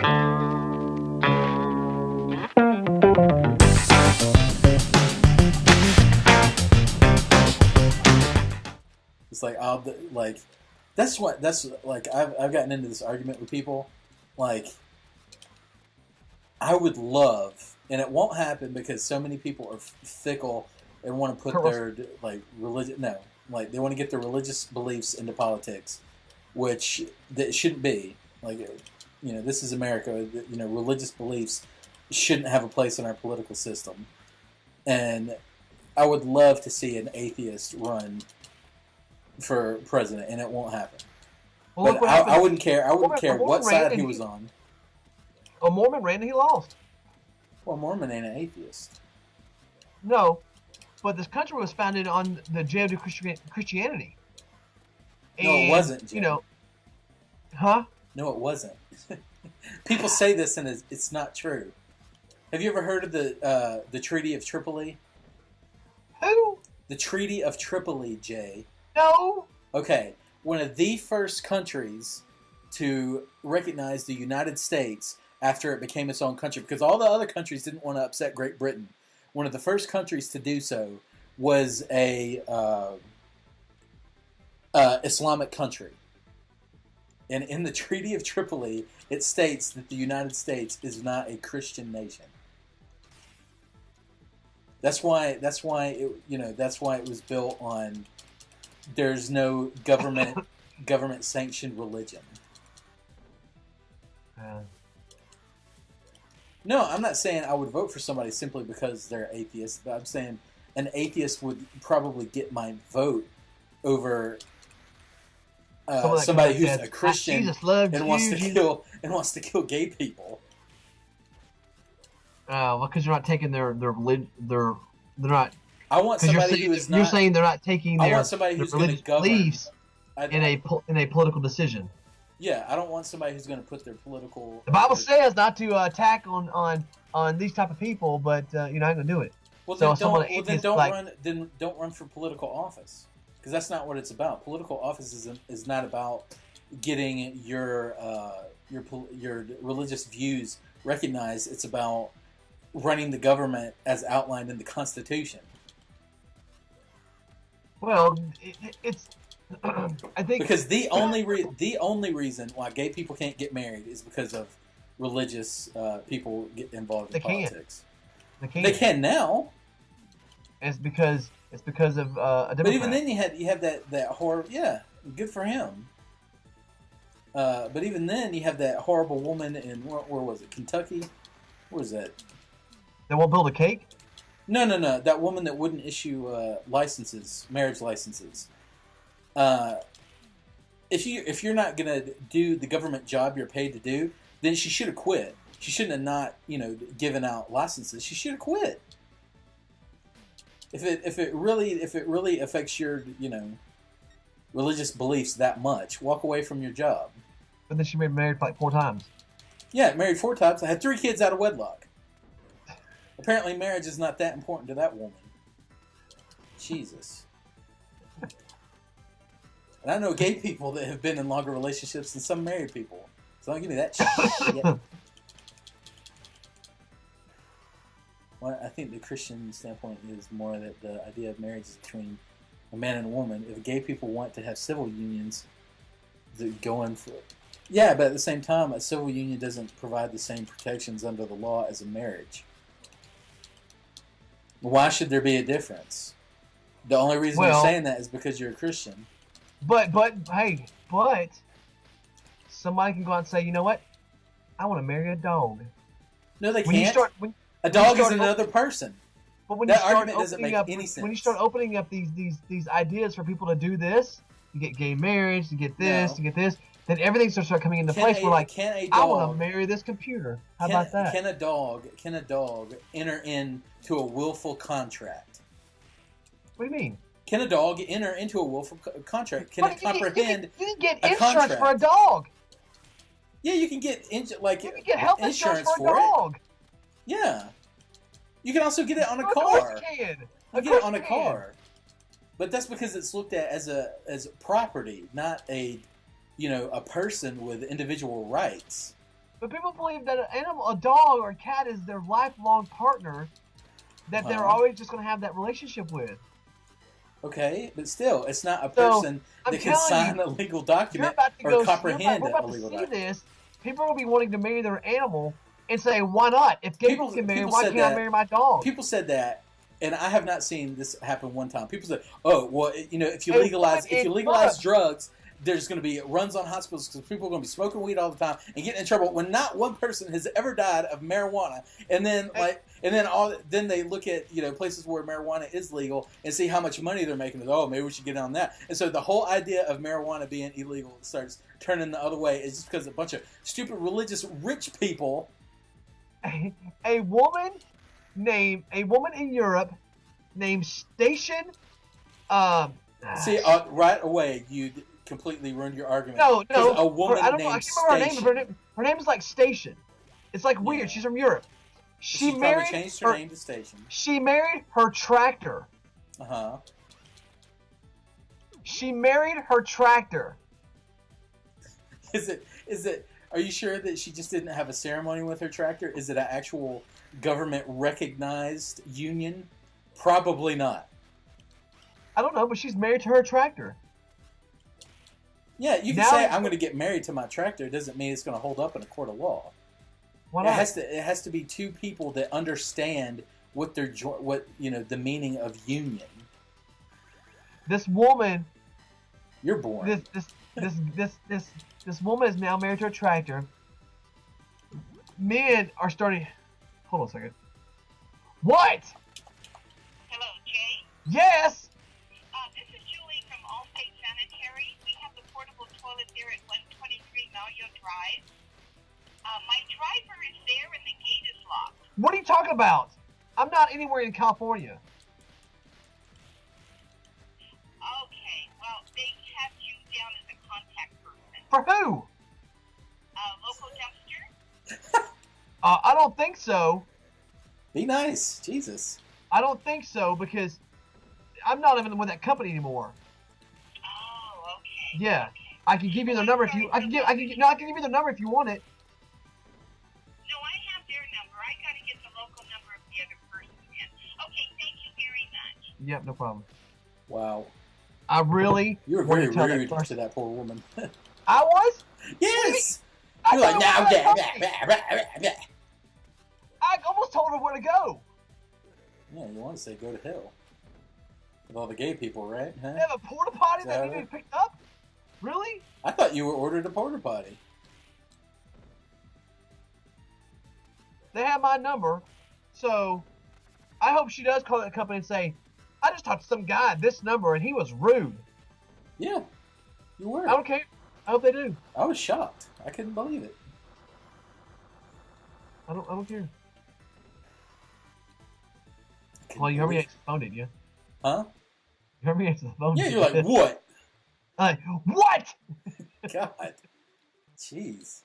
It's like that's like I've gotten into this argument with people. Like, I would love, and it won't happen because so many people are fickle and want to put their like religion. No, like they want to get their religious beliefs into politics, which that shouldn't be. Like, this is America. Religious beliefs shouldn't have a place in our political system. And I would love to see an atheist run for president, and it won't happen. Well, but I wouldn't care. I wouldn't care what side he was on. A Mormon ran and he lost. Well, Mormon ain't an atheist. No, but this country was founded on the Judeo-Christianity. No, it wasn't. Jim. Huh? No, it wasn't. People say this, and it's not true. Have you ever heard of the Treaty of Tripoli? Who? The Treaty of Tripoli, Jay. No. Okay, one of the first countries to recognize the United States after it became its own country, because all the other countries didn't want to upset Great Britain. One of the first countries to do so was a Islamic country. And in the Treaty of Tripoli, it states that the United States is not a Christian nation. That's why it was built on. There's no government sanctioned religion. No, I'm not saying I would vote for somebody simply because they're atheist, but I'm saying an atheist would probably get my vote over somebody who's a Christian and wants to kill gay people. Well, because you're not taking their they're not. I want somebody who is not. You're saying they're not taking their religious beliefs in a political decision. Yeah, I don't want somebody who's going to put their political. The Bible says not to attack on these type of people, but you're not going to do it. Well, then don't run for political office, because that's not what it's about. Political office is not about getting your religious views recognized. It's about running the government as outlined in the Constitution. Well, it's. I think because the only reason why gay people can't get married is because of religious people get involved in politics. They can now. It's because of a Democrat. But even then, you have that horror. Yeah, good for him. But even then, you have that horrible woman in where was it? Kentucky? Where was that? They won't build a cake? No. That woman that wouldn't issue marriage licenses. If you're not gonna do the government job you're paid to do, then she should have quit. She shouldn't have not given out licenses. She should have quit. If it really affects your religious beliefs that much, walk away from your job. But then she been married like 4 times. Yeah, married 4 times. I had 3 kids out of wedlock. Apparently, marriage is not that important to that woman. Jesus. And I know gay people that have been in longer relationships than some married people. So don't give me that shit. Well, I think the Christian standpoint is more that the idea of marriage is between a man and a woman. If gay people want to have civil unions, they're going for it. Yeah, but at the same time, a civil union doesn't provide the same protections under the law as a marriage. Why should there be a difference? The only reason you're saying that is because you're a Christian. But somebody can go out and say, you know what? I want to marry a dog. No, they can't. A dog is another person. But when that argument doesn't make any sense. When you start opening up these ideas for people to do this, you get gay marriage, you get this, you get this, then everything starts coming into place. We're like, I want to marry this computer. How about that? Can a dog enter into a willful contract? What do you mean? Can a dog enter into a willful contract? Can it comprehend you can get insurance for a dog. Yeah, you can get you can get health insurance for a dog. It. Yeah. You can also get it on a car. Of course you can. You get it on a car. But that's because it's looked at as property, not a person with individual rights. But people believe that an animal, a dog or a cat, is their lifelong partner that they're always just going to have that relationship with. Okay, but still, it's not a person that can sign a legal document or comprehend a legal document. This, people will be wanting to marry their animal and say, why not? If Gabriel can marry, why can't I marry my dog? People said that, and I have not seen this happen one time. People said, oh, well, you know, if you legalize drugs, there's going to be runs on hospitals because people are going to be smoking weed all the time and getting in trouble when not one person has ever died of marijuana. And then then they look at, you know, places where marijuana is legal and see how much money they're making. Oh, maybe we should get on that. And so the whole idea of marijuana being illegal starts turning the other way. It's just because a bunch of stupid religious rich people. A woman in Europe named Station. See, right away you completely ruined your argument. No. A woman I can't remember her name. Her name is like Station. It's like weird. Yeah. She's from Europe. She probably changed her name to Station. She married her tractor. She married her tractor. Is it? Are you sure that she just didn't have a ceremony with her tractor? Is it an actual government recognized union? Probably not. I don't know, but she's married to her tractor. Yeah, you can say I'm going to get married to my tractor. It doesn't mean it's going to hold up in a court of law. Why not? It has to be two people that understand what the meaning of union. This woman. You're born. This woman is now married to a tractor. Men are starting. Hold on a second. What? Hello, Jay? Yes. This is Julie from Allstate Sanitary. We have the portable toilet there at 123 Melio Drive. My driver is there and the gate is locked. What are you talking about? I'm not anywhere in California. Okay, well, they have you down as a contact person. For who? Local dumpster? I don't think so. Be nice. Jesus. I don't think so because I'm not even with that company anymore. Oh, okay. Yeah. Okay. I can give you their number if you I can give you their number if you want it. No, I have their number. I gotta get the local number of the other person in. Okay, thank you very much. Yep, no problem. Wow. You were very rude to that poor woman. I was? Yes. You're like, now I almost told her where to go. Yeah, you want to say go to hell. With all the gay people, right? Huh? They have a porta potty that needed to be picked up? Really? I thought you were ordered a porta potty. They have my number, so I hope she does call that company and say, I just talked to some guy at this number and he was rude. Yeah, you were. I don't care. I hope they do. I was shocked. I couldn't believe it. I don't care. Well, you heard me answer the phone, didn't you? Huh? You heard me answer the phone. Yeah, you're like, what? What? God. Jeez.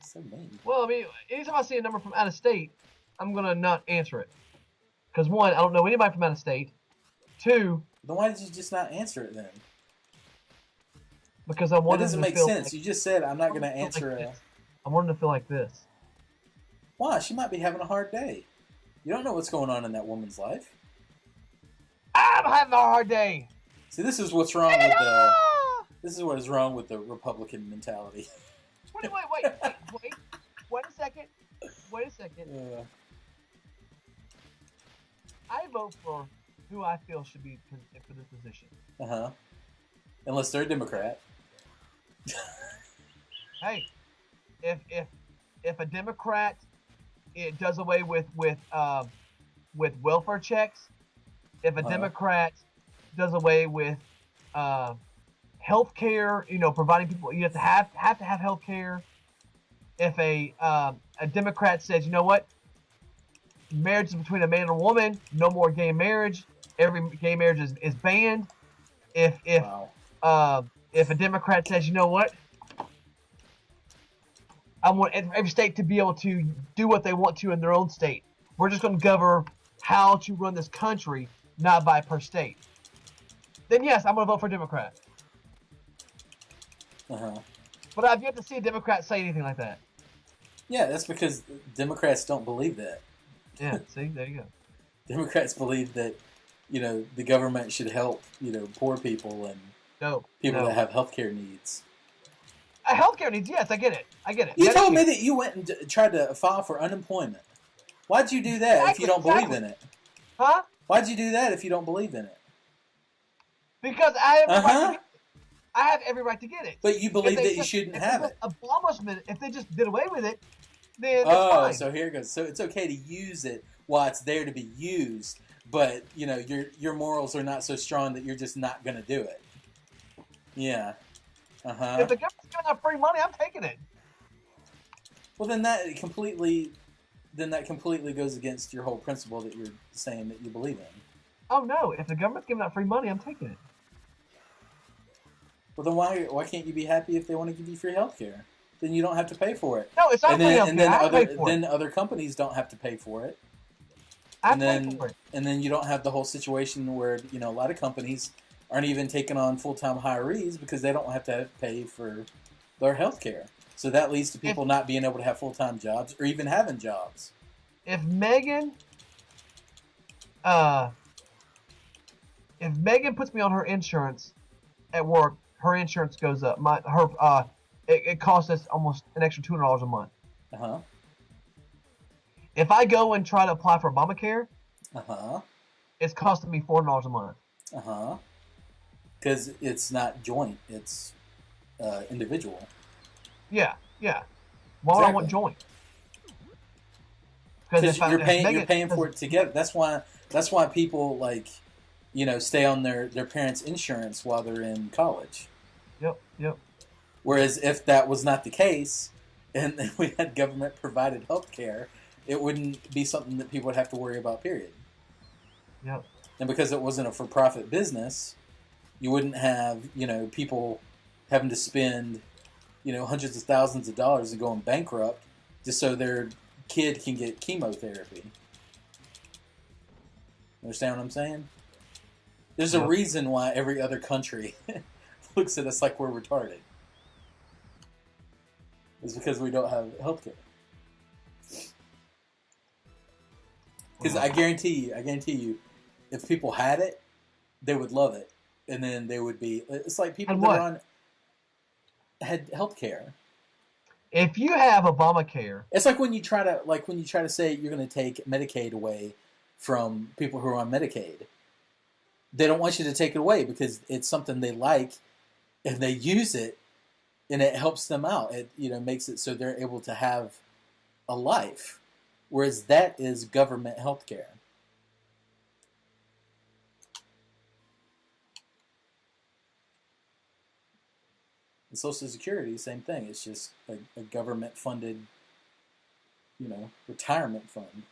So mean. Well, I mean, anytime I see a number from out of state, I'm going to not answer it. Because, one, I don't know anybody from out of state. Two... Then why did you just not answer it then? Because I wanted to feel... That doesn't make sense. You just said, I'm not going to answer it. I wanted to feel like this. Why? She might be having a hard day. You don't know what's going on in that woman's life. I'm having a hard day. See, this is what's wrong with the... This is what is wrong with the Republican mentality. Wait a second. Yeah. I vote for who I feel should be for this position. Uh-huh. Unless they're a Democrat. Hey, if a Democrat it does away with welfare checks, if a Democrat does away with health care, providing people, you have to have health care. If a Democrat says, you know what, marriage is between a man and a woman, no more gay marriage, every gay marriage is banned. If a Democrat says, you know what, I want every state to be able to do what they want to in their own state. We're just going to govern how to run this country, not by per state. Then yes, I'm going to vote for Democrat. Uh-huh. But I've yet to see a Democrat say anything like that. Yeah, that's because Democrats don't believe that. Yeah, see, there you go. Democrats believe that, the government should help, poor people and people that have healthcare needs. Healthcare needs, yes, I get it. You told me that you went and tried to file for unemployment. Why'd you do that if you don't believe in it? Huh? Why'd you do that if you don't believe in it? Because I have every right to get it. But you believe that you shouldn't have it. Abolishment, if they just did away with it, then it's fine. So here it goes. So it's okay to use it while it's there to be used, but your morals are not so strong that you're just not going to do it. Yeah. If the government's giving out free money, I'm taking it. Well, then that completely goes against your whole principle that you're saying that you believe in. Oh no! If the government's giving out free money, I'm taking it. Well, then why can't you be happy if they want to give you free healthcare? Then you don't have to pay for it. No, it's not free healthcare. Then other companies don't have to pay for it. And then you don't have the whole situation where a lot of companies aren't even taking on full-time hirees because they don't have to pay for their healthcare. So that leads to people not being able to have full-time jobs or even having jobs. If Megan puts me on her insurance at work, her insurance goes up. It costs us almost an extra $200 a month. If I go and try to apply for Obamacare, it's costing me $400 a month. Because it's not joint; it's individual. Yeah. Why would I want joint? Because you're paying for it together. That's why people stay on their parents' insurance while they're in college. Yep. Whereas if that was not the case, and we had government-provided health care, it wouldn't be something that people would have to worry about, period. Yep. And because it wasn't a for-profit business, you wouldn't have, people having to spend, hundreds of thousands of dollars and going bankrupt just so their kid can get chemotherapy. Understand what I'm saying? There's a reason why every other country looks at us like we're retarded. It's because we don't have health care. Because I guarantee you, if people had it, they would love it. And then they would be... It's like people that had health care. If you have Obamacare... It's like when you try to say you're going to take Medicaid away from people who are on Medicaid. They don't want you to take it away because it's something they like and they use it and it helps them out. It makes it so they're able to have a life. Whereas that is government health care. And Social Security, same thing. It's just a government-funded, retirement fund.